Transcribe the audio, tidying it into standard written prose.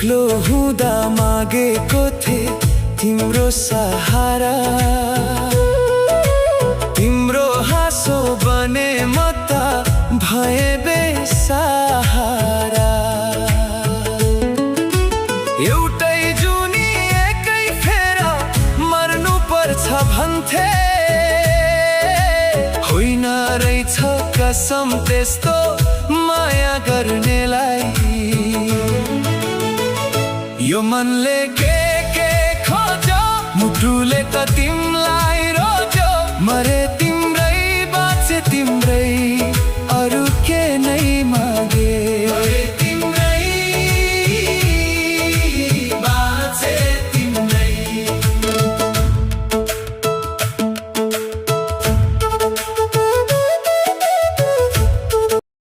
एक्लो हुँदा मागेको थिए तिम्रो सहारा, तिम्रो हाँसो बने म त भए बेसहारा। एउटै जुनी एकै फेरा मर्नु पर्छ भन्थे, होइन रहेछ कसम त्यस्तो माया गर्नेलाई। यो मनले के खोज्यो मुटुले त तिमलाई